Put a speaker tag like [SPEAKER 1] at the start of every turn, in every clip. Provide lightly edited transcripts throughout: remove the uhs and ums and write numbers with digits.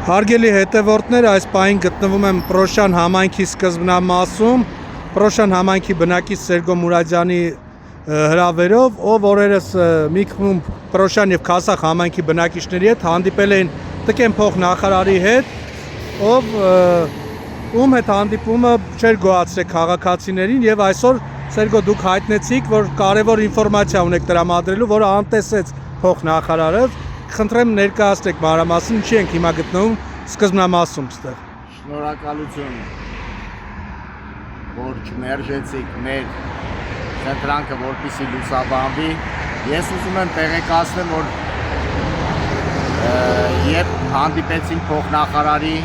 [SPEAKER 1] Հարգելի հետևորդներ, այս պահին գտնվում եմ Պրոշան համայնքի սկզբնամասում, Պրոշան համայնքի բնակիչ Սերգո Մուրադյանի հրավերով, ով օրերս մի քիչ Պրոշան եւ Քասախ համայնքի բնակիչների հետ հանդիպել էին Տկեն փոխնախարարի հետ, ով ում հետ հանդիպումը չէր գոհացրել քաղաքացիներին եւ այսօր Սերգո դուք հայտնեցիք, որ կարևոր ինֆորմացիա ունեք տրամադրելու, որը անտեսեց փոխնախարարը։ Խնդրեմ ներկայացրեք մանրամասն, ինչի ենք հիմա գտնվում սկզբնամասում ստեղ։
[SPEAKER 2] Շնորհակալություն, որ չմերժեցիք մեր խնդրանքը, որպեսզի լուսաբանվի։ Ես ուզում եմ տեղեկացնել, որ երբ հանդիպեցինք փոխնախարարի,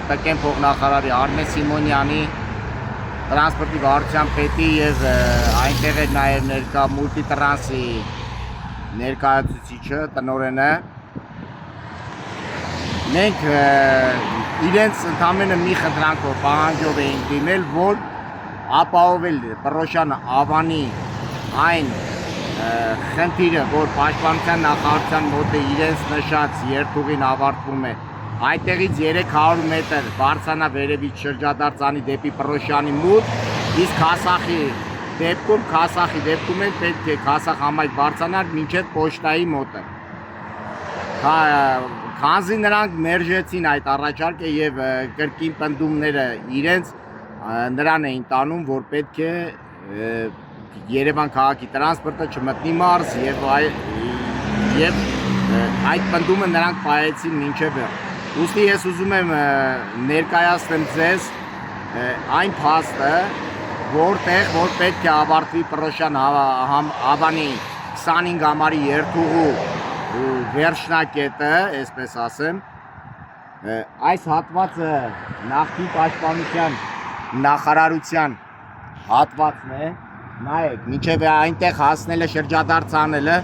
[SPEAKER 2] Տկեն փոխնախարարի Արմեն Սիմոնյանի, տրանսպորտի վարչության պետի եւ այնտեղ էր նաեւ ներկա մուլտիտրանսի ներկայացուցիչը, տնօրենը, մենք իրենց ընդամենը մի խնդրանքով պահանջով էինք դիմել, որ ապահովել Պրոշան Ավանի այն խնդիրը, որ պաշտպանության նախարարության մոտ է իրենց նշած երթուղին ավարտվում է, այդտեղից 300 մետր բարձրանա վերևից շրջադարձանի դեպի Պրոշյանի մուտք, իսկ Քասախի դեպքում էլ պետք է Քասախ համայնք բարձրանար մինչև պոչտայի մոտը։ Քանզի նրանք մերժեցին այդ առաջարկը եւ կրկին պնդումները իրենց նրան էին տանում, որ պետք է Երևան քաղաքի տրանսպորտը չմտնի մարզ եւ այդ պնդումը նրանք պահեցին մինչև ուստի ես ուզում եմ ներկայացնեմ ձեզ այն փաստը, որ պետք է ավարտվի Պրոշան Ավանի 25 ամառի երթուղու վերջնակետը, այսպես ասեմ, այս հատվածը նախկին պաշտպանության նախարարության հատվածն է, նայեք, մինչև այնտեղ հասնելը, շրջադարձ անելը,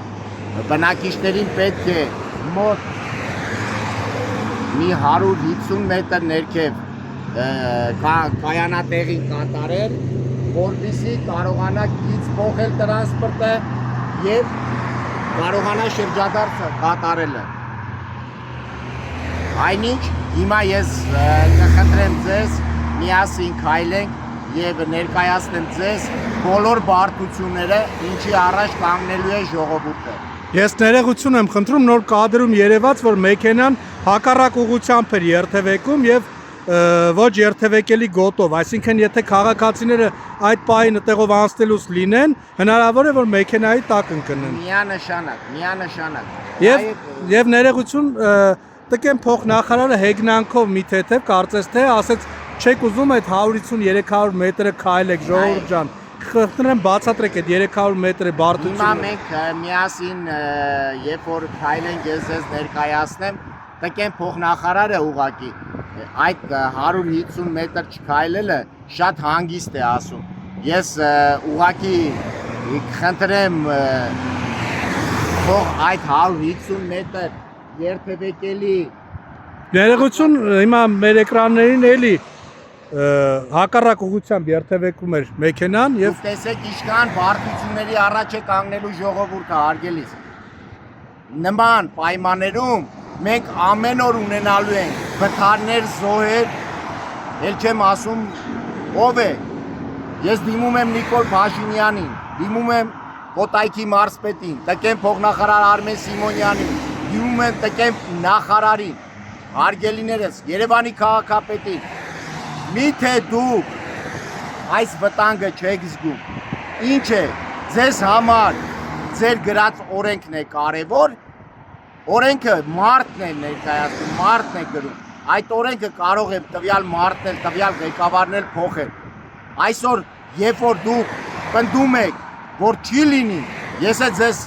[SPEAKER 2] բնակիչներին պետք է մոտ մի 150 մետր ներքև կայանատեղին կատարել, որպեսզի կարողանա գիծ փոխել տրանսպորտը եւ կարողանա շրջադարձը կատարելը։ Այնինչ հիմա ես կխնդրեմ ձեզ միասին քայլենք եւ ներկայացնեմ ձեզ բոլոր բարդությունները, ինչի առաջ կանգնելու է ժողովուրդը։
[SPEAKER 1] Ես ներողություն եմ խնդրում, նոր կադրում երևաց, որ մեքենան հակառակ ուղղությամբ էր երթևեկում եւ ոչ երթևեկելի գոտով, այսինքն եթե քաղաքացիները այդ պահին այդտեղով անցնելուց լինեն, հնարավոր է որ մեքենայի տակ ընկնեն։
[SPEAKER 2] Միանշանակ։
[SPEAKER 1] Եվ ներողություն, Տկեն փոխնախարարը հեգնանքով մի թեթև կարծես թե ասեց չեք ուզում այդ 150-300 մետրը քայլեք, ժողովուրդ ջան։ Խնդրեմ բացատրեք այդ 300 մետրի բարդությունը։
[SPEAKER 2] Հիմա մենք միասին երբ որ քայլենք ես ձեզ ներկայացնեմ, Տկեն փոխնախարարը ուղղակի այդ 150 մետր չքայլելը շատ հանգիստ է ասում։ Ես ուղղակի խնդրեմ թող այդ 150 մետր երթևեկելի։
[SPEAKER 1] Ներողություն, հիմա մեր էկրաններին էլի հակառակ ուղղությամբ երթևեկում էր մեքենան եւ
[SPEAKER 2] տեսեք ինչքան բարդությունների առաջ է կանգնելու ժողովուրդը, հարգելիս։ Նման պայմաններում մենք ամեն օր ունենալու ենք վթարներ, զոհեր, էլ չեմ ասում ով է։ Ես դիմում եմ Նիկոլ Փաշինյանին, դիմում եմ Կոտայքի մարզպետին, Տկեն փոխնախարար Արմեն Սիմոնյանին, դիմում եմ Տկեն նախարարին, հարգելիներս, Երևանի քաղաքապետին։ Միթե դուք այս վտանգը չեք զգում։ Ինչ է, ձեզ համար ձեր գրած օրենքն է կարևոր։ Օրենքը մարդն է ներկայացնում, մարդն է գրում։ Այդ օրենքը կարող է տվյալ մարդն էլ, տվյալ ղեկավարն էլ փոխել։ Այսօր, երբ որ դուք պնդում եք, որ չի լինի, ես ձեզ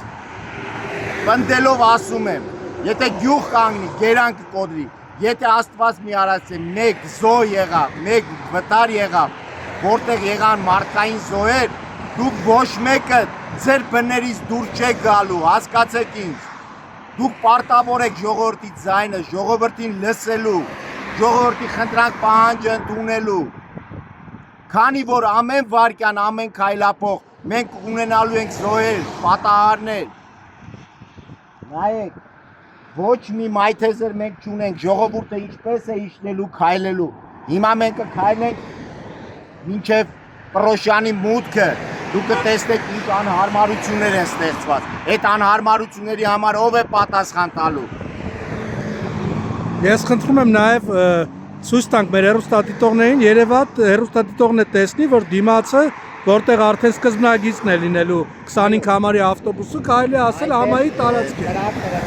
[SPEAKER 2] պնդելով ասում եմ, եթե գյուղ կանգնի, գերանք կկոդրի, եթե Աստված մի արած է, մեկ զոհ եղավ, մեկ վտար եղավ, որտեղ եղան մարդկային զոհեր, դուք ոչ մեկը ձեր բներից դուր չեք գալու, հասկացեք ինձ։ Դուք պարտավոր եք ժողովրդի ձայնը, ժողովրդին լսելու, ժողովրդի խնդրանք պահանջը ընդունելու։ Քանի որ ամեն վարքյան, ամեն քայլափող մենք ունենալու ենք զոհեր, պատահարներ։ Նայեք, Ոչ մի մայթեզեր մենք չունենք, ժողովուրդը ինչպես է իջնելու, քայլելու։ Հիմա մենք կքայլենք մինչև Պրոշյանի մուտքը, դուք կտեսնեք ինչ անհարմարություններ են ստեղծված։ Այդ անհարմարությունների համար ով է պատասխան տալու։
[SPEAKER 1] Ես խնդրում եմ նաև ցույց տանք մեր հեռուստադիտողներին, երևատ հեռուստադիտողն է տեսնի, որ դիմացը, որտեղ արդեն սկզբնագիծն է լինելու 25 համարի ավտոբուսը, կարելի է ասել համայի տարածք է։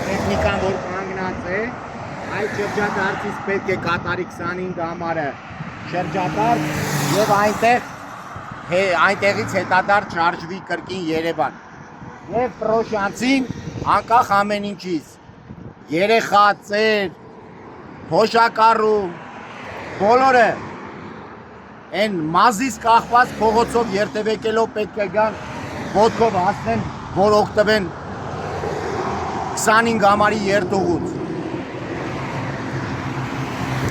[SPEAKER 2] Տեխնիկան, որ կանգնած է, այդ շրջադարձից պետք է կատարի 25 համարը շրջադարձ եւ այնտեղից հետադարձ շարժվի կրկին Երևան։ Եվ Պրոշյանցին անկախ ամեն ինչից երեխա, ծեր, փոշակառու բոլորը այն մազից կախված փողոցով երթևեկելով պետք է գան ոտքով հասնեն, որ օգտվեն 25 համարի երթուղուց։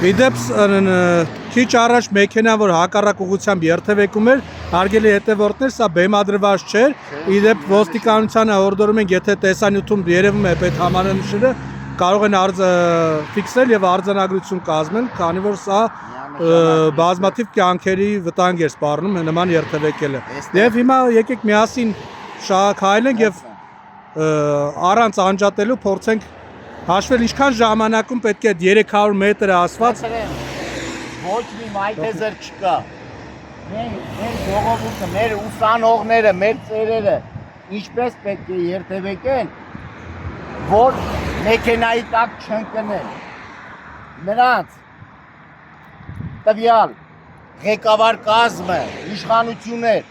[SPEAKER 1] Իդեպ քիչ առաջ մեքենա, որ հակառակ ուղղությամբ երթևեկում էր, հարգելի հետևորդներ, սա բեմադրված չէր։ Իդեպ ոստիկանությանը հորդորում ենք, եթե տեսանյութում երևում է այդ համարանիշերը, կարող են ֆիքսել եւ արձանագրություն կազմել, քանի որ սա բազմաթիվ կյանքերի վտանգ էր սպառնում նման երթևեկելը։ Եվ հիմա եկեք միասին քայլենք եւ առանց անջատելու փորձենք հաշվել ինչքան ժամանակում պետք է 300 մետր ասված։
[SPEAKER 2] Ոչ մի մայթեզեր չկա։ Մեր ժողովուրդը, մեր ուսանողները, մեր ծերերը ինչպես պետք է երթևեկեն, որ մեքենայի տակ չընկնեն։ Նրանց տվյալ ղեկավար կազմը, իշխանություններ,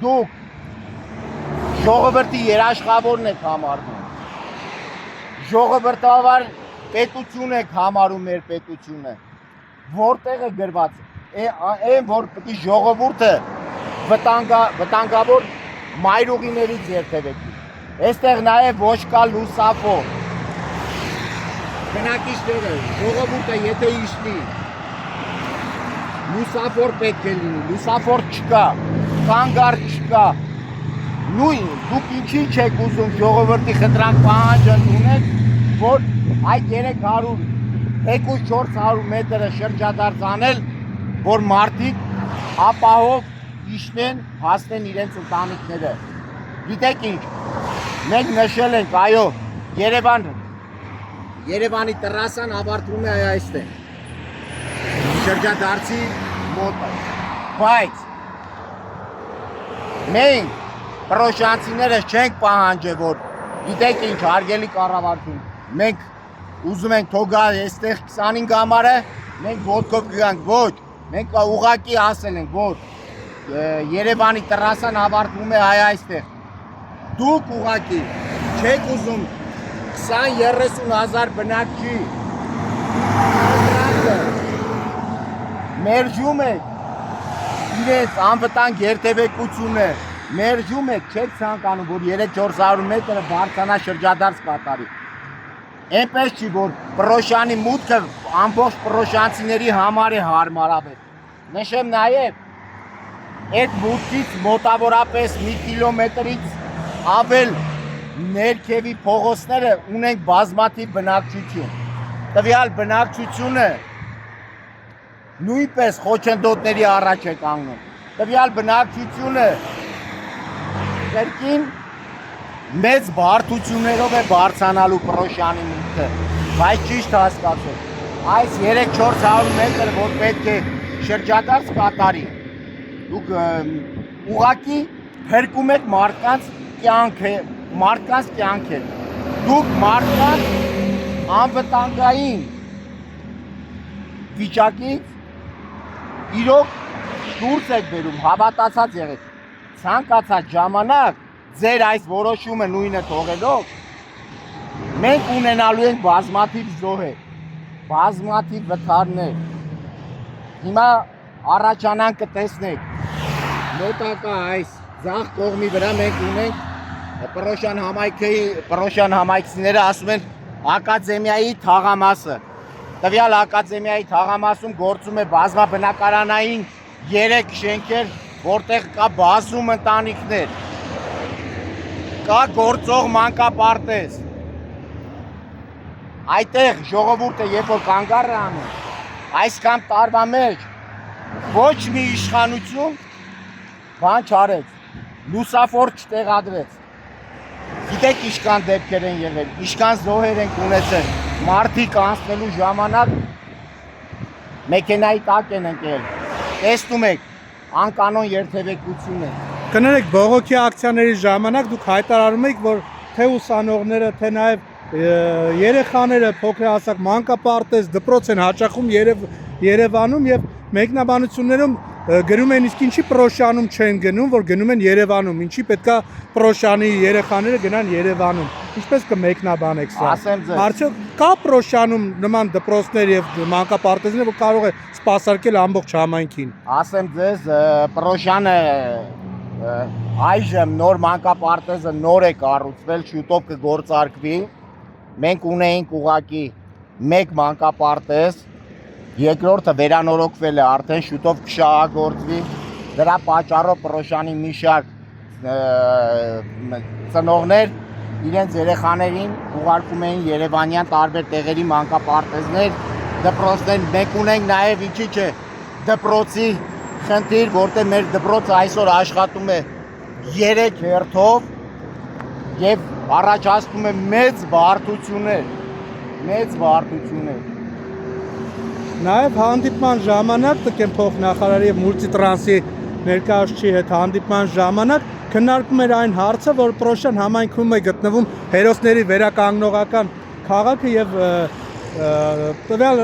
[SPEAKER 2] դուք ժողովրդի երաշխավորն եք համարվում։ Ժողովրդավար պետություն եք համարում մեր պետությունը։ Որտեղ է գրված այն, որ պետք է ժողովուրդը վտանգավոր մայրուղիներից երթևեկի։ Այստեղ նաև ոչ կա լուսավոր։ Բնակիչները, ժողովուրդը եթե իջնի, լուսավոր պետք է լինի, լուսավոր չկա, կանգառ չկա։ Նույն դուք ինչի չեք ուզում ժողովրդի խնդրանք պահանջը ունեք, որ այդ 300-400 մետրը շրջադարձ անել, որ մարդիկ ապահով իջնեն, հասնեն իրենց ընտանիքները։ Գիտեք ինչ, մենք նշել ենք, այո, Երևանի տրասան ավարտվում է այստեղ, շրջադարձի մոտը, բայց մենք պրոշյանցիները չենք պահանջը, որ գիտեք ինչ, հարգելի կառավարություն, մենք ուզում ենք թողա այստեղ 25 համարը, մենք ոտքով գանք, ոչ, մենք ուղղակի ասել ենք, որ Երևանի տրասան ավարտվում է այստեղ, դուք ուղղակի չեք ուզում 20-30 հազար բնակչի մերժում եք իրենց անվտանգ երթևեկությունը, մերժում եք, չեք ցանկանում, որ 300-400 մետրը բարձրանա շրջադարձ կատարի։ Այնպես չի, որ Պրոշյանի մուտքը ամբողջ պրոշյանցիների համար է հարմարավետ։ Նշեմ նաև, այդ մուտքից մոտավորապես 1 կիլոմետրից ավել ներքևի փողոցները ունենք բազմաթիվ բնակչություն։ Տվյալ բնակչությունը նույնպես խոչընդոտների առաջ է կանգնում։ Տվյալ բնակչությունը կրկին մեծ բարդություններով է բարձրանալու Պրոշյանի մուտքը, բայց ճիշտ հասկացեք, այս 300-400 մետր, որ պետք է շրջադարձ կատարի, դուք ուղղակի փրկում եք մարդկանց կյանքը, դուք մարդկանց անվտանգային վիճակից իրոք դուրս եք բերում, հավատացած եղեք, ցանկացած ժամանակ ձեր այս որոշումը նույնը թողելով, մենք ունենալու ենք բազմաթիվ զոհեր, բազմաթիվ վթարներ։ Հիմա առաջանանք կտեսնեք, մոտակա այս ձախ կողմի վրա մենք ունենք Պրոշյան համայնքիները ասում են ակադեմիայի թաղամասը։ Տվյալ ակադեմիայի թաղամասում գործում է բազմաբնակարանային 3 շենքեր, որտեղ կա բազում ընտանիքներ, կա գործող մանկապարտեզ։ այդտեղ ժողովուրդը երբ որ կանգառ է անում, այսքան տարվա մեջ ոչ մի իշխանություն բան չարեց, լուսավոր չտեղադրեց։ Գիտեք ինչքան դեպքեր են եղել, ինչքան զոհեր են ունեցել, մարդիկ անցնելու ժամանակ մեքենայի տակ են ընկել։ Տեսնում եք, անկանոն երթևեկություն է։
[SPEAKER 1] Կներեք, բողոքի ակցիաների ժամանակ դուք հայտարարում եք, որ թե ուսանողները, թե նաև երեխաները փոքրահասակ մանկապարտեզ դպրոց են հաճախում Երևանում եւ մեկնաբանություններում գրում են իսկ ինչի Պրոշանում չեն գնում, որ գնում են Երևանում, ինչի պետքա Պրոշանի երեխաները գնան Երևանում։ Ինչպես կմեկնաբանեք սա։
[SPEAKER 2] Ասեմ ձեզ։
[SPEAKER 1] Արդյոք կա Պրոշանում նման դպրոցներ եւ մանկապարտեզներ, որ կարող է սպասարկել ամբողջ համայնքին։
[SPEAKER 2] Ասեմ ձեզ, Պրոշանը այժմ նոր մանկապարտեզը նոր է կառուցվել, շուտով կգործարկվի։ Մենք ունեինք ուղակի մեկ մանկապարտեզ, երկրորդը վերանորոգվել է, արդեն շուտով կշահագործվի։ Դրա պատճառով Պրոշանի մի շարք ծնողներ իրենց երեխաներին ուղարկում էին Երևանյան տարբեր տեղերի մանկապարտեզներ, դպրոցներ։ Մենք ունենք նաև ինչի՞ չէ, դպրոցի խնդիր, որտեղ մեր դպրոցը այսօր աշխատում է 3 հերթով եւ առաջացնում է մեծ բարդություններ։
[SPEAKER 1] Նաև հանդիպման ժամանակ տկեն փոխնախարարի եւ մուլտիտրանսի ներկայացուցիչի հետ հանդիպման ժամանակ քննարկում էր այն հարցը, որ Պրոշան համայնքում է գտնվում հերոսների վերականգնողական քաղաքը եւ տվյալ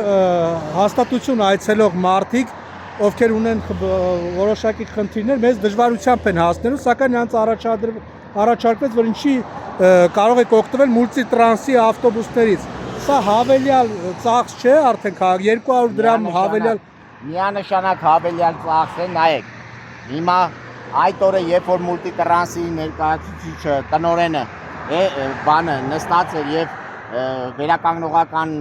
[SPEAKER 1] հաստատություն այցելող մարդիկ, ովքեր ունեն որոշակի խնդիրներ, մեծ դժվարությամբ են հասնելու, սակայն նրանց առաջարկվեց, որ ինչի կարող եք օգտվել մուլտիտրանսի ավտոբուսներից։ Սա հավելյալ ծախս չէ, արդեն 200 դրամ հավելյալ
[SPEAKER 2] միանշանակ հավելյալ ծախս է, նայեք։ Հիմա այդ օրը երբ որ մուլտիտրանսի ներկայացուցիչը տնօրենը բանը նստած էր եւ վերականգնողական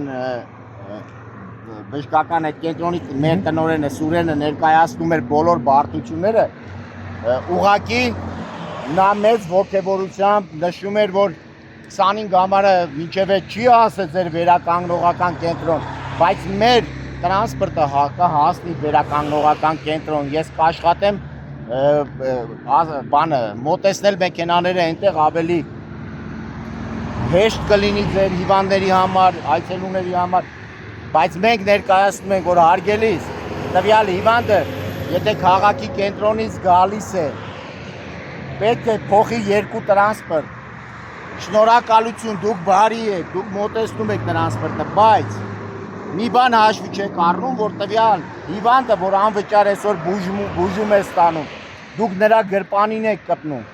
[SPEAKER 2] բժշկական այդ կենտրոնի մեր տնօրենը Սուրենը ներկայացնում էր բոլոր բարդությունները, ուղղակի նա մեծ ողջավորությամբ նշում էր, որ 25 համարը մինչև չի հասել ձեր վերականգնողական կենտրոն, բայց մեր տրանսպորտը կհասնի վերականգնողական կենտրոն, ես կաշխատեմ բանը մոտեցնել մեքենաները այնտեղ ավելի հեշտ կլինի ձեր հիվանդների համար, այցելուների համար, բայց մենք ներկայացնում ենք, որ հարգելիս տվյալ հիվանդը, եթե քաղաքի կենտրոնից գալիս է, պետք է փոխի 2 տրանսպորտ։ Շնորհակալություն, դուք բարի եք, դուք մոտեցնում եք տրանսպորտը, բայց մի բան հաշվի չեք առնում, որ տվյալ հիվանդը, որ անվճար այսօր բուժում է ստանում, դուք նրա գրպանին եք կպնում,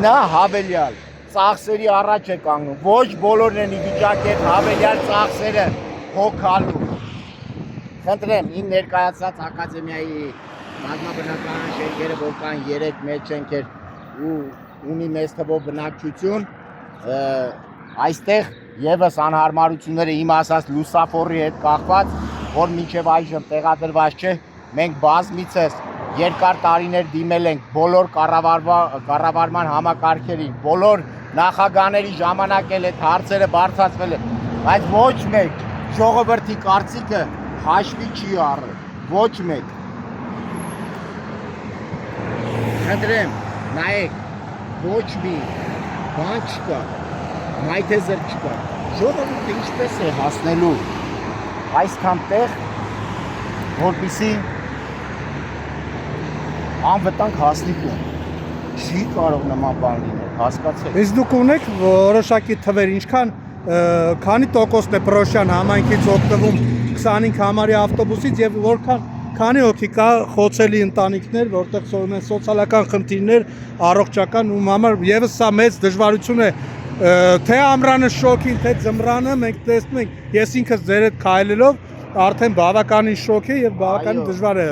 [SPEAKER 2] նա հավելյալ ծախսերի առաջ է կանգնում, ոչ բոլորն են ի վիճակի հետ հավելյալ ծախսերը հոգալու։ Խնդրեմ, իմ ներկայացած ակադեմիայի բազմաբնակարան շենքերը, որ կան 3 մեծ շենքեր ու ունի մեծ թվով բնակչություն, այստեղ եւս անհարմարությունները իմ ասած լուսափորի հետ կախված, որ մինչև այժմ տեղադրված չէ, մենք բազմիցս երկար տարիներ դիմել ենք բոլոր կառավարման համակարգերին, բոլոր նախագահների ժամանակ էլ այդ հարցերը բարձրացվել է, բայց ոչ մեկ ժողովրդի կարծիքը հաշվի չի առել, ոչ մեկ։ Խնդրեմ, նայեք, ոչ մի բան չկա, մայթեզեր չկա, ժողովուրդը ինչպես է հասնելու այսքան տեղ, որպեսզի անվտանգ հասնի տուն, չի կարող նման բան լինել, հասկացեք։
[SPEAKER 1] Իսկ դուք ունեք որոշակի թվեր, ինչքան քանի տոկոսն է Պրոշան համայնքից օգտվում 25 համարի ավտոբուսից եւ քանի հոգի կա խոցելի ընտանիքներ, որտեղ ունեն սոցիալական խնդիրներ, առողջական, ում համար եւս սա մեծ դժվարություն է, թե ամռանը շոկին, թե ձմռանը մենք տեսնում ենք, ես ինքս ձեր հետ քայլելով արդեն բավականին շոկ է եւ բավականին դժվար է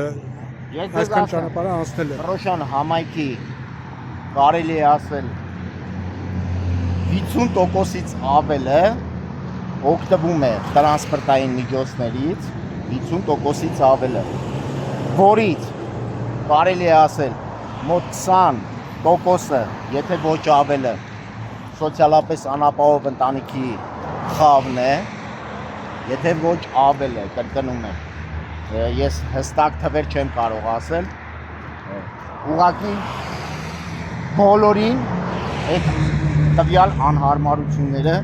[SPEAKER 1] այսքան ճանապարհը անցնելը։
[SPEAKER 2] Պրոշան համայնքի կարելի է ասել 50%-ից ավելը օգտվում է տրանսպորտային միջոցներից, 50%-ից ավելը, որից կարելի է ասել մոտ 20%-ը, եթե ոչ ավելը, սոցիալապես անապահով ընտանիքի խավն է, եթե ոչ ավել է, կրկնում եմ։ Ես հստակ թվեր չեմ կարող ասել։ Ուղղակի բոլորին այդ տվյալ անհարմարությունները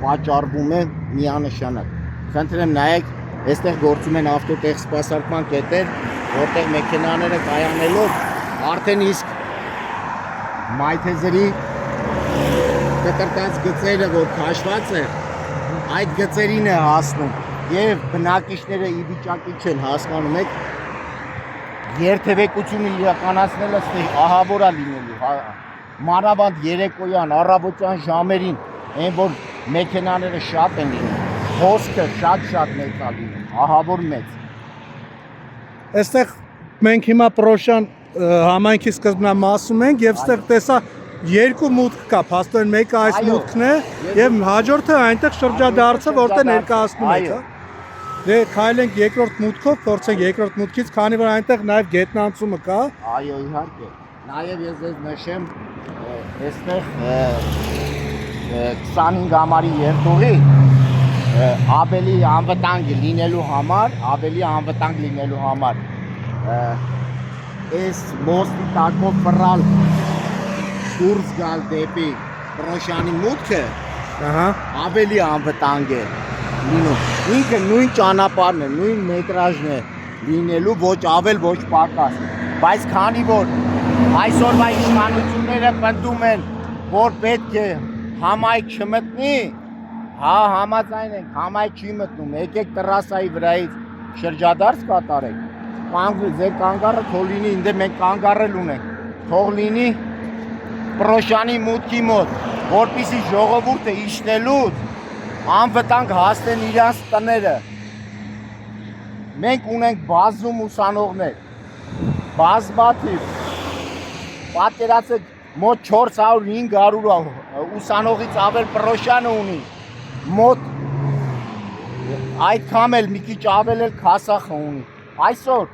[SPEAKER 2] պատճառվում է միանշանակ։ Խնդրեմ նայեք, այստեղ գործում են ավտոտեղ սպասարկման կետեր, որտեղ մեքենաները կայանելով արդեն իսկ մայթեզերի կտրտած գծերը, որ քաշված է, այդ գծերին է հասնում եւ բնակիչները ի վիճակի չեն հասկանում եք երթևեկությունը իրականացնելը ահավոր է լինելու, մանավանդ երեկոյան, առավոտյան ժամերին, այն որ մեքենաները շատ են լինում, հոսքը շատ մեծ է լինում, ահավոր մեծ։
[SPEAKER 1] Այստեղ մենք հիմա Պրոշան համայնքի սկզբնամասում ենք եւ այստեղ տեսա երկու մուտք կա, փաստորեն մեկը այս մուտքն է եւ հաջորդը այնտեղ շրջադարձը, որտեղ ներկայացնում եք, հա։ Դե քայլենք երկրորդ մուտքով, փորձենք երկրորդ մուտքից, քանի որ այնտեղ նաեւ գետնանցումը կա։
[SPEAKER 2] Այո, իհարկե։ Նաեւ ես ձեզ նշեմ, այստեղ 25 համարի երթուղի ավելի անվտանգ լինելու համար, այս մոստի տակով բռալ դուրս գալ դեպի Պրոշանի մուտքը ավելի անվտանգ է լինում։ Ինքը նույն ճանապարհն է, նույն մետրաժն է լինելու, ոչ ավել, ոչ պակաս։ Բայց քանի որ այսօրվա իշխանությունները պնդում են, որ պետք է համայնք չմտնի, հա, համաձայն ենք, համայնք չի մտնում, եկեք տրասայի վրայից շրջադարձ կատարեք, ձեր կանգառը թող լինի, ինձ մենք կանգառել ունենք, թող լինի Պրոշանի մուտքի մոտ, որպեսզի ժողովուրդը իջնելուց անվտանգ հասնեն իրենց տները։ Մենք ունենք բազում ուսանողներ, բազմաթիվ, պատկերացրեք մոտ 400-500 ուսանողից ավել Պրոշանը ունի, մոտ այդքան էլ մի քիչ ավել էլ Քասախը ունի։ Այսօր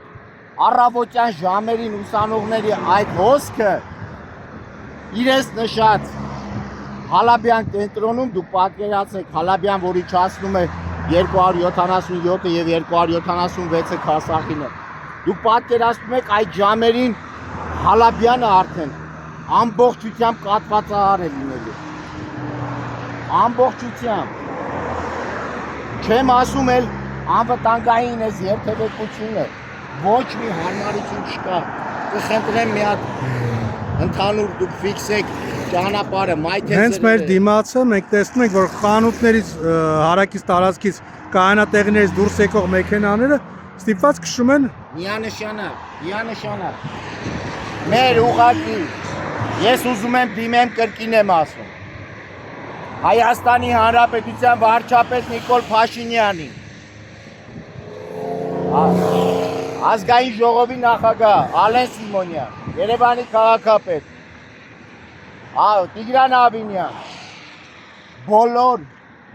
[SPEAKER 2] առավոտյան ժամերին ուսանողների այդ հոսքը իրենց նշած Հալաբյան կենտրոնում դուք պատկերացրեք, Հալաբյան, որ իջացնում է 277-ը եւ 276-ը Քասախինը։ Դուք պատկերացնում եք այդ ժամերին Հալաբյանը արդեն ամբողջությամբ կատվածահար է լինելու։ Ամբողջությամբ։ Չեմ ասում էլ անվտանգային էս երթևեկությունը, ոչ մի հարմարություն չկա։ Կխնդրեմ մի հատ ընդհանուր դուք ֆիքսեք ճանապարհը, մայթեզերը։ Հենց մեր դիմացը մենք տեսնում ենք, որ խանութներից հարակից տարածքից կայանատեղիներից դուրս եկող մեքենաները ստիպված քշում են միանշանակ։ Մեր ուղղակի ես ուզում եմ դիմեմ կրկին եմ ասում։ Հայաստանի Հանրապետության վարչապետ Նիկոլ Փաշինյանին, ազգային ժողովի նախագահ Ալեն Սիմոնյան, Երևանի քաղաքապետ Տիգրան Ավինյան, բոլոր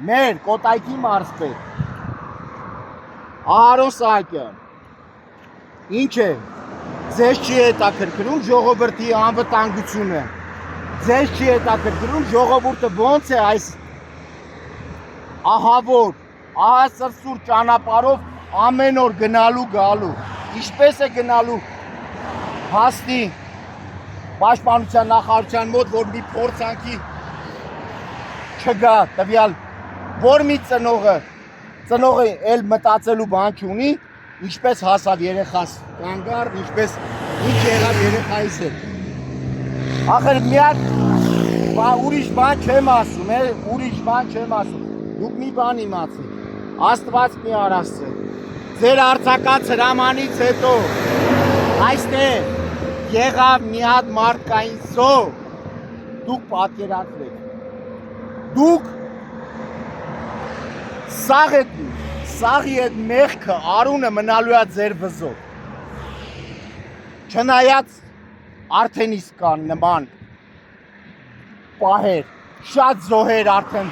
[SPEAKER 2] մեր Կոտայքի մարզպետ Ահարոն Սահակյան, ինչ է, ձեզ չի հետաքրքրում ժողովրդի անվտանգությունը, ձեզ չի հետաքրքրում ժողովուրդը ոնց է այս ահավոր, ահասրսուր ճանապարհով ամեն օր գնալու գալու, ինչպես է գնալու հասնի Պաշտպանության նախարարության մոտ, որ մի փորձանքի չգա տվյալ, որ մի ծնողը էլ մտածելու բան չունի, ինչպես հասավ երեխաս կանգառ, ինչպես ինչ եղավ երեխայիս հետ։ Ախր մի հատ ուրիշ բան չեմ ասում, դուք մի բան իմացեք, Աստված մի արասցե, ձեր արձակած հրամանից հետո այստեղ եղավ մի հատ մարդկային զոհ, դուք պատկերացրեք, դուք սաղի այդ մեղքը արունը մնալու է ձեր վզով, չնայած արդեն իսկ կան նման պահեր, շատ զոհեր արդեն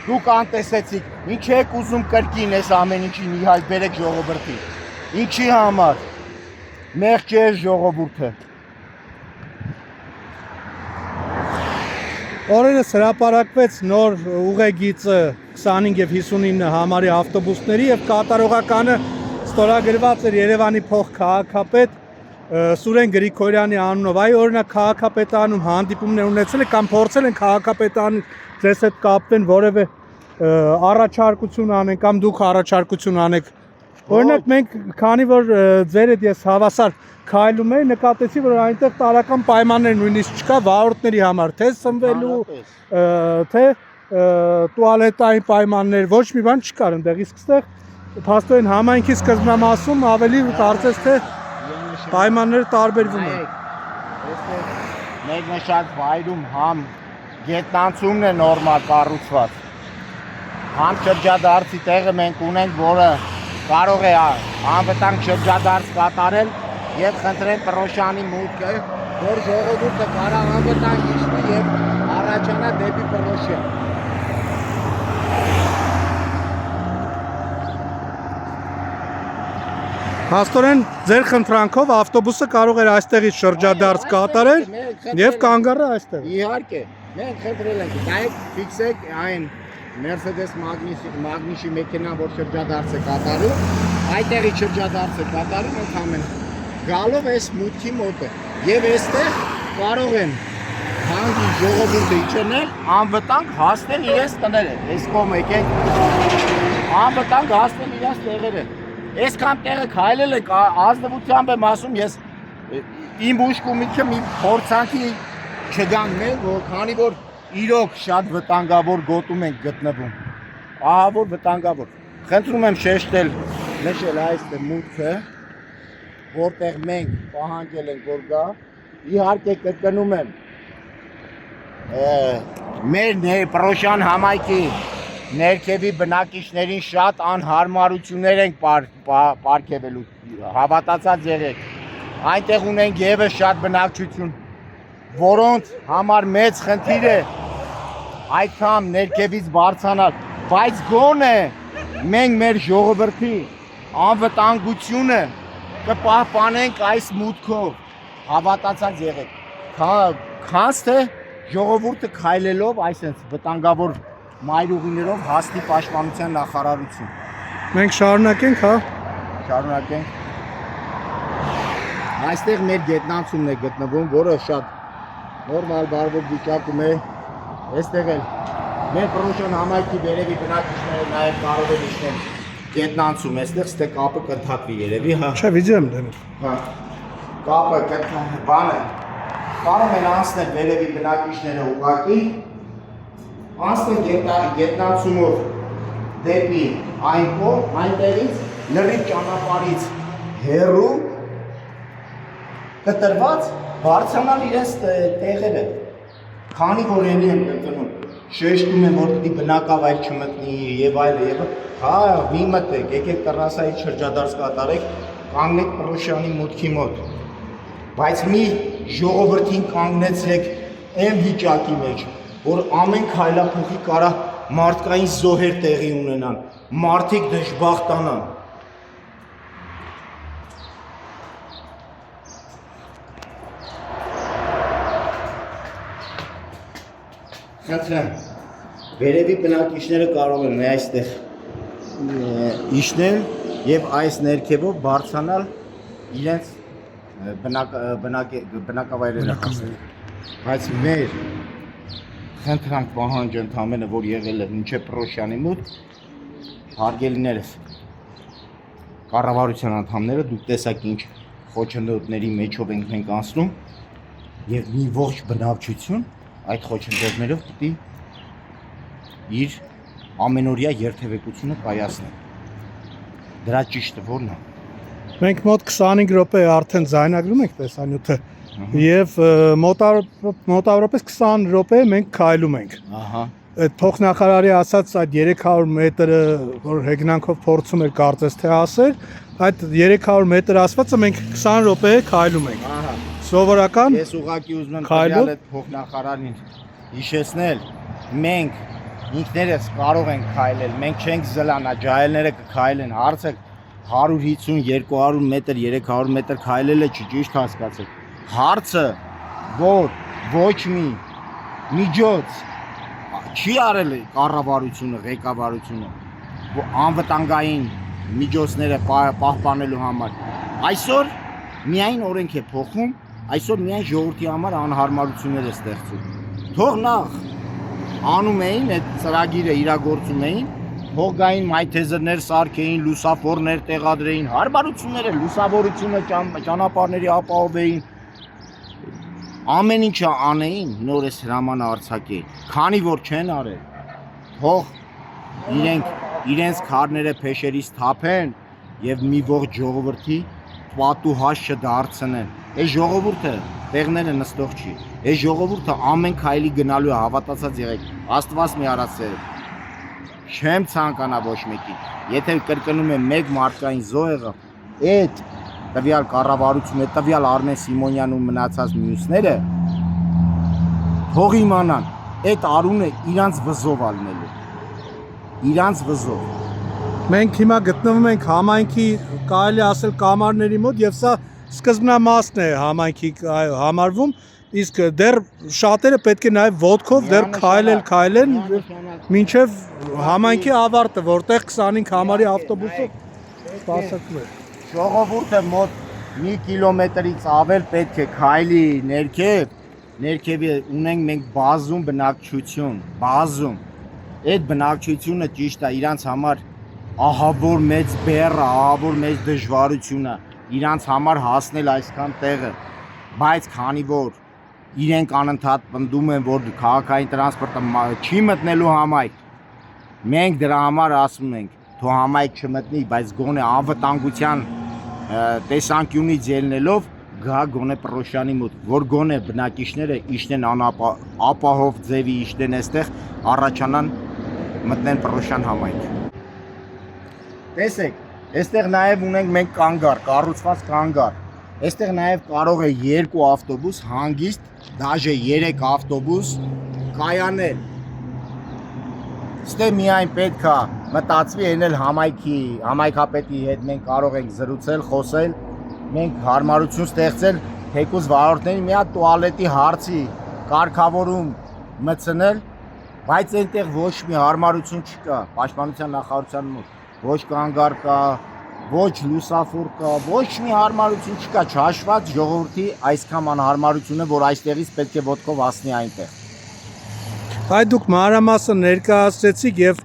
[SPEAKER 2] դուք անտեսեցիք, ինչ եք ուզում կրկին այս ամեն ինչին իհայտ բերեք ժողովրդի, ինչի համար, մեղք չէ ժողովուրդը։
[SPEAKER 1] Օրերս հրապարակվեց նոր ուղեգիծը 25 եւ 59 համարի ավտոբուսների եւ կատարողականը ստորագրված էր Երևանի փոխքաղաքապետ Սուրեն Գրիգորյանի անունով։ Այ օրինակ քաղաքապետանում հանդիպումներ ունեցել եք կամ փորձել են քաղաքապետան ձեզ հետ կապվեն որևէ առաջարկություն անեն կամ դուք առաջարկություն անեք։ Օրինակ մենք քանի որ ձեր հետ ես հավասար քայլում էի, նկատեցի որ այնտեղ տարական պայմաններ նույնիսկ չկա վարորդների համար, թե սնվելու, թե տուալետային պայմաններ, ոչ մի բան չկար այնտեղ, իսկ այստեղ փաստորեն համայնքի սկզբնամասում ավելի կարծես թե պայմանները տարբերվում են։
[SPEAKER 2] Այստեղ մեր շատ վայրում համ գետնանցումն է նորմալ կառուցված, համ շրջադարձի տեղը մենք ունենք, որը կարող է անվտանգ շրջադարձ կատարել եւ խնդրեն Պռոշյանի մուտքը, որ ժողովուրդը կարող անվտանգ իջնի եւ առաջանա դեպի Պռոշյան։
[SPEAKER 1] Փաստորեն ձեր խնդրանքով ավտոբուսը կարող էր այստեղից շրջադարձ կատարել եւ կանգ առա այստեղ։
[SPEAKER 2] Իհարկե, մենք խնդրել ենք, դայեք ֆիքսեք այն Mercedes Magnus-ի մեքենան, որ շրջադարձ է կատարում, այդտեղից շրջադարձ է կատարում ընդհանրապես գալով այս մուտքի մոտը եւ այստեղ կարող են հանգի ժողովուրդը իջնել անվտանգ հասնել իրենց տները։ Այս կողմ եկեք անվտանգ հասնել իրենց տեղերը։ Այսքան տեղը քայլել եք ազնվությամբ եմ ասում ես իմ ուշք ու միտքը մի փորձանքի չգան մեր, որ քանի որ իրոք շատ վտանգավոր գոտում ենք գտնվում։ Ահա որ վտանգավոր։ Խնդրում եմ շեշտել, նշել այստեղ մուտքը, որտեղ մենք պահանջել ենք որ գա, իհարկե կրկնում եմ մեր Պռոշյան համայնքի ներքևի բնակիչներին շատ անհարմարություններ ենք պարգևելու, հավատացած եղեք, այնտեղ ունենք ևս շատ բնակչություն, որոնց համար մեծ խնդիր է այդքան ներքևից բարձրանալ, բայց գոնե մենք մեր ժողովրդի անվտանգությունը կպահպանենք այս մուտքով, հավատացած եղեք, քանց թե ժողովուրդը քայլելով այսպես վտանգավոր մայրուղիներով հասնի պաշտպանության նախարարություն։
[SPEAKER 1] Մենք շարունակենք, հա։
[SPEAKER 2] Շարունակենք։ Այստեղ մեր գետնանցումն է գտնվում, որը շատ նորմալ բարվոք վիճակում է։ Այստեղ էլ մեր Պռոշյան համայնքի վերևի բնակիչները նաև կարող են իջնել գետնանցում, այստեղ ստե կապը կընդհատվի երևի, հա։
[SPEAKER 1] Չէ, վիդեո եմ դնում։
[SPEAKER 2] Հա։ Կապը բանը կարող են անցնել վերևի բնակիչները ուղղակի, անցնել գետնանցումով դեպի այն կողմ, այնտեղից լրիվ ճանապարհից հեռու կտրված բարձրանալ իրենց տեղերը, քանի որ ելի եմ կրկնում, շեշտում եմ, որ պիտի բնակավայր չմտնի եւ այլը, հա, մի մտեք, եկեք տռասայից շրջադարձ կատարեք, կանգնեք Պռոշյանի մուտքի մոտ, բայց մի ժողովրդին կանգնեցրեք այն վիճակի մեջ, որ ամեն քայլափոխի կարա մարդկային զոհեր տեղի ունենան, մարդիկ դժբախտանան։ Խնդրեմ, վերևի բնակիչները կարող են այստեղ իջնել եւ այս ներքևով բարձրանալ իրենց բնակավայրերը հասնել։ Բայց մեր խնդրանք պահանջը ընդամենը որ եղել է մինչև Պռոշյանի մոտ, հարգելիներս, կառավարության անդամները, դուք տեսաք ինչ խոչընդոտների մեջով ենք մենք անցնում եւ մի ողջ բնակչություն այդ խոչընդոտներով պիտի իր ամենօրյա երթևեկությունը կայացնի։ Դրա ճիշտը ո՞րն է։
[SPEAKER 1] Մենք մոտ 25 րոպե արդեն ձայնագրում ենք տեսանյութը եւ մոտավորապես 20 րոպե մենք քայլում ենք։ Ահա։ Այդ փոխնախարարի ասած այդ 300 մետրը, որ հեգնանքով փորձում էր կարծես թե ասել, այդ 300 մետր ասվածը մենք 20 րոպե քայլում ենք։ Ահա։ Սովորական։
[SPEAKER 2] Ես ուղղակի ուզում եմ տվյալ այդ փոխնախարարին հիշեցնել, մենք ինքներս կարող ենք քայլել, մենք չենք զլանա, ջահելները կքայլեն, հարցը 150, 200 մետր, 300 մետր քայլելը չի, ճիշտ հասկացեք։ Հարցը, որ ոչ մի միջոց չի արել կառավարությունը, ղեկավարությունը անվտանգային միջոցները պահպանելու համար։ Այսօր միայն օրենք է փոխում, այսօր միայն ժողովրդի համար անհարմարություններ է ստեղծում։ Թող նախ անում էին այդ ծրագիրը իրագործում էին, թող գային մայթեզրներ սարքեին, լուսավորներ տեղադրեին, հարմարությունները, լուսավորությունը ճանապարհների ապահովեին, ամեն ինչը անեին, նորից հրամանը արձակեին, քանի որ չեն արել, թող իրենց քարները փեշերից թափեն եւ մի ողջ ժողովրդի պատուհաս չդարձնեն։ Այս ժողովուրդը տեղները նստող չի։ Այս ժողովուրդը ամեն քայլի գնալու է, հավատացած եղեք, Աստված մի արածեր։ Չեմ ցանկանա ոչ մեկի։ Եթե կրկնում եմ մեկ մարդկային զոհը, այդ տվյալ կառավարությունը, տվյալ Արմեն Սիմոնյանն ու մնացած մյուսները թող իմանան, այդ արունը իրանց վզով ալնելու։ Իրանց վզով։
[SPEAKER 1] Մենք հիմա գտնվում ենք համայնքի, կարելի ասել կամարների մոտ եւ սա սկզբնամասն է համայնքի համարվում, իսկ դեռ շատերը պետք է նաեւ ոտքով դեռ քայլեն մինչեւ համայնքի ավարտը, որտեղ 25 համարի ավտոբուսով սպասարկում է։
[SPEAKER 2] Ժողովուրդը մոտ մի կիլոմետրից ավել պետք է քայլի ներքևի ունենք մենք բազում բնակչություն, բազում։ Այդ բնակչությունը ճիշտ է իրանց համար ահավոր մեծ բեռը, ահավոր մեծ դժվարությունը իրանց համար հասնել այսքան տեղը, բայց քանի որ իրենք անընդհատ պնդում են, որ քաղաքային տրանսպորտը չի մտնելու համայնք, մենք դրա համար ասում ենք, թող համայնք չմտնի, բայց գոնե անվտանգության տեսանկյունից ելնելով գա գոնե Պռոշյանի մոտ, որ գոնե բնակիչները իշտեն ապահով ձևի իշտեն այստեղ առաջանան մտնեն Պռոշյան համայնք։ Տեսեք, այստեղ նաև ունենք մենք կանգար, կառուցված կանգար։ Այստեղ նաև կարող է 2 ավտոբուս հանգիստ, դաժե 3 ավտոբուս կայանել։ Ստե միայն պետք է մտածվի ենել համայնքապետի հետ մենք կարող ենք զրուցել, խոսել, մենք հարմարություն ստեղծել, թեկուզ վարորդներին մի հատ տուալետի հարցի կարգավորում մտցնել, բայց այնտեղ ոչ մի հարմարություն չկա, պաշտպանության նախարարության մոտ, ոչ կանգար կա, ոչ լուսավոր կա, ոչ մի հարմարություն չկա, չհաշված ժողովրդի այսքան անհարմարությունը, որ այստեղից պետք է ոտքով հասնի այնտեղ։
[SPEAKER 1] Այ դուք մանրամասն ներկայացրեցիք եւ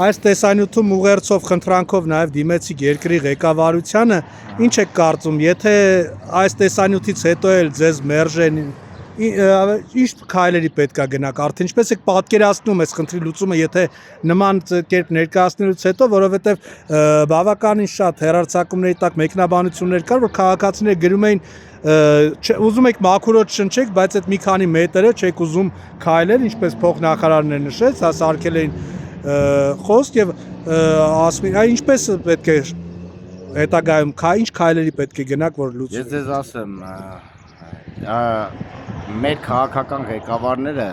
[SPEAKER 1] այս տեսանյութում ուղերձով խնդրանքով նաև դիմեցիք երկրի ղեկավարությանը, ինչ եք կարծում, եթե այս տեսանյութից հետո էլ ձեզ մերժեն, ինչ քայլերի պետք է գնաք, արդեն ինչպես եք պատկերացնում այս խնդրի լուծումը, եթե նման կերպ ներկայացնելուց հետո, որովհետև բավականին շատ հեռարձակումների տակ մեկնաբանություններ կար, որ քաղաքացիները գրում էին ուզում եք մաքուրոց շնչեք, բայց այդ մի քանի մետրը չեք ուզում քայլել, ինչպես փոխնախարարն է նշեց, հա սարքել էին խոսք եւ ասում են, ինչպես պետք է հետագայում ինչ քայլերի պետք է գնաք, որ լուծվի։
[SPEAKER 2] Ես ձեզ ասեմ, մեր քաղաքական ղեկավարները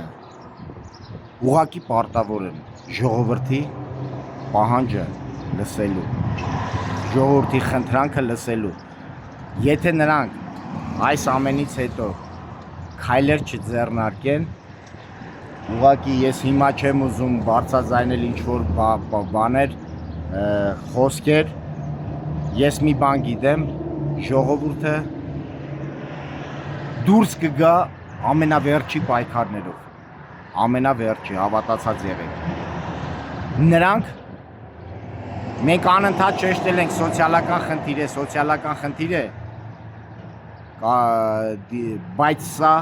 [SPEAKER 2] ուղղակի պարտավոր են ժողովրդի պահանջը լսելու, ժողովրդի խնդրանքը լսելու։ Եթե նրանք այս ամենից հետո քայլեր չձեռնարկեն, ուղղակի ես հիմա չեմ ուզում բարձրաձայնել ինչ-որ բաներ, խոսքեր, ես մի բան գիտեմ, ժողովուրդը դուրս կգա ամենավերջի պայքարներով, ամենավերջի, հավատացած եղեք։ Նրանք, մենք անընդհատ շեշտել ենք սոցիալական խնդիր է, բայց սա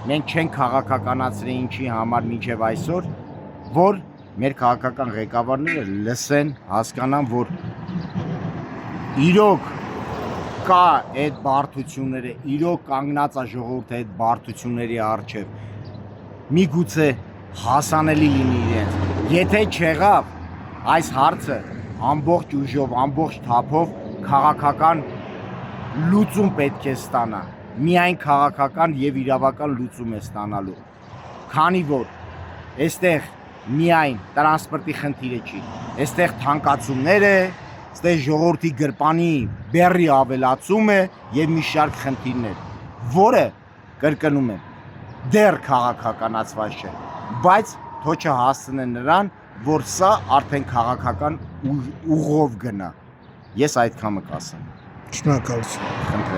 [SPEAKER 2] մենք չենք քաղաքականացրել ինչի համար մինչև այսօր, որ մեր քաղաքական ղեկավարները լսեն, հասկանան, որ իրոք կա այդ բարդությունները, իրոք կանգնած է ժողովուրդը այդ բարդությունների առջև, միգուցե հասանելի լինի իրենց, եթե չեղավ այս հարցը ամբողջ ուժով, ամբողջ թափով քաղաքական լուծում պետք է ստանա, միայն քաղաքական եւ իրավական լուծում է ստանալու, քանի որ այստեղ միայն տրանսպորտի խնդիրը չի, այստեղ թանկացումներ է, այստեղ ժողովրդի գրպանի բեռի ավելացում է եւ մի շարք խնդիրներ, որը կրկնում եմ, դեռ քաղաքականացված չէ, բայց թող չհասցնեն նրան, որ սա արդեն քաղաքական ուղով գնա։ Ես այդքանը կասեմ։
[SPEAKER 1] Շնորհակալություն։
[SPEAKER 2] Խնդրեմ։